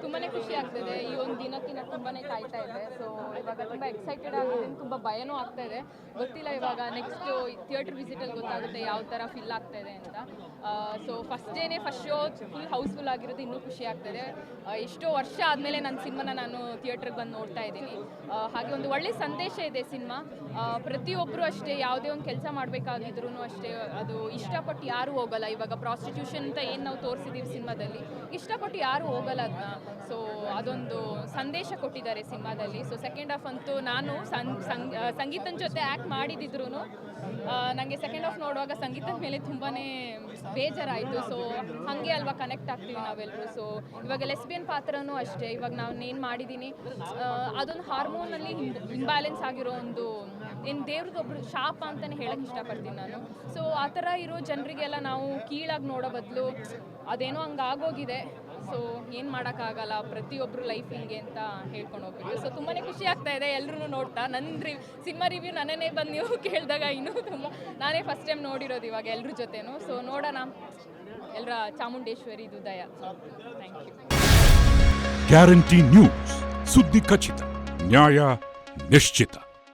ತುಂಬಾನೇ ಖುಷಿ ಆಗ್ತಿದೆ. ಈ ಒಂದು ದಿನಕ್ಕೆ ನಾನು ತುಂಬಾನೇ ಕಾಯ್ತಾ ಇದ್ದೆ. ಸೊ ಇವಾಗ ತುಂಬ ಎಕ್ಸೈಟೆಡ್ ಆಗಿದ್ದೀನಿ, ತುಂಬ ಭಯನೂ ಆಗ್ತಾ ಇದೆ. ಗೊತ್ತಿಲ್ಲ ಇವಾಗ ನೆಕ್ಸ್ಟ್ ಥಿಯೇಟರ್ ವಿಸಿಟಲ್ಲಿ ಗೊತ್ತಾಗುತ್ತೆ ಯಾವ ಥರ ಫೀಲ್ ಆಗ್ತಾ ಇದೆ ಅಂತ. So first show full housefull ಆಗಿರೋದು ಇನ್ನೂ ಖುಷಿ ಆಗ್ತಾಯಿದೆ. ಎಷ್ಟೋ ವರ್ಷ ಆದಮೇಲೆ ನನ್ನ ಸಿನಿಮಾನ ನಾನು ಥಿಯೇಟ್ರಿಗೆ ಬಂದು ನೋಡ್ತಾ ಇದ್ದೀನಿ. ಹಾಗೆ ಒಂದು ಒಳ್ಳೆ ಸಂದೇಶ ಇದೆ ಸಿನಿಮಾ. ಪ್ರತಿಯೊಬ್ಬರು ಅಷ್ಟೇ, ಯಾವುದೇ ಒಂದು ಕೆಲಸ ಮಾಡಬೇಕಾಗಿದ್ರು ಅಷ್ಟೇ, ಅದು ಇಷ್ಟಪಟ್ಟು ಯಾರೂ ಹೋಗಲ್ಲ. ಇವಾಗ ಪ್ರಾಸ್ಟಿಟ್ಯೂಷನ್ ಅಂತ ಏನು ನಾವು ತೋರಿಸಿದ್ದೀವಿ ಸಿನಿಮಾದಲ್ಲಿ, ಇಷ್ಟಪಟ್ಟು ಯಾರೂ ಹೋಗಲ್ಲ ಅದನ್ನ. ಸೊ ಅದೊಂದು ಸಂದೇಶ ಕೊಟ್ಟಿದ್ದಾರೆ ಸಿನಿಮಾದಲ್ಲಿ. ಸೊ ಸೆಕೆಂಡ್ ಹಾಫ್ ಅಂತೂ ನಾನು ಸಂಗೀತನ ಜೊತೆ ಆ್ಯಕ್ಟ್ ಮಾಡಿದಿದ್ರು ನನಗೆ ಸೆಕೆಂಡ್ ಹಾಫ್ ನೋಡುವಾಗ ಸಂಗೀತದ ಮೇಲೆ ತುಂಬಾ ಬೇಜಾರಾಯಿತು. ಸೊ ಹಾಗೆ ಅಲ್ವಾ ಕನೆಕ್ಟ್ ಆಗ್ತೀವಿ ನಾವೆಲ್ಲರೂ. ಸೊ ಇವಾಗ ಲೆಸ್ಬಿಯನ್ ಪಾತ್ರನೂ ಅಷ್ಟೇ, ಇವಾಗ ನಾನು ಏನು ಮಾಡಿದ್ದೀನಿ ಅದೊಂದು ಹಾರ್ಮೋನಲ್ಲಿ ಇಂಬ್ಯಾಲೆನ್ಸ್ ಆಗಿರೋ ಒಂದು ಏನು ದೇವ್ರದೊಬ್ರು ಶಾಪ ಅಂತಲೇ ಹೇಳಕ್ಕೆ ಇಷ್ಟಪಡ್ತೀನಿ ನಾನು. ಸೊ ಆ ಥರ ಇರೋ ಜನರಿಗೆಲ್ಲ ನಾವು ಕೀಳಾಗಿ ನೋಡೋ ಬದಲು ಅದೇನೋ ಹಂಗೆ ಆಗೋಗಿದೆ. ಸೊ ಏನು ಮಾಡೋಕ್ಕಾಗಲ್ಲ, ಪ್ರತಿಯೊಬ್ಬರು ಲೈಫ್ ಹಿಂಗೆ ಅಂತ ಹೇಳ್ಕೊಂಡು ಹೋಗ್ಬೇಕು. ಸೊ ತುಂಬಾ ಖುಷಿ ಆಗ್ತಾ ಇದೆ ಎಲ್ಲರೂ ನೋಡ್ತಾ. ನನ್ನ ಸಿನಿಮಾ ರಿವ್ಯೂ ನನ್ನೇ ಬಂದು ನೀವು ಕೇಳಿದಾಗ ಇನ್ನೂ ತುಂಬ, ನಾನೇ ಫಸ್ಟ್ ಟೈಮ್ ನೋಡಿರೋದು ಇವಾಗ ಎಲ್ಲರ ಜೊತೆನೂ. ಸೊ ನೋಡೋಣ, ಎಲ್ಲರ ಚಾಮುಂಡೇಶ್ವರಿ ಇದು ದಯ. Thank you. ಗ್ಯಾರಂಟಿ ನ್ಯೂಸ್, ಸುದ್ದಿ ಖಚಿತ, ನ್ಯಾಯ ನಿಶ್ಚಿತ.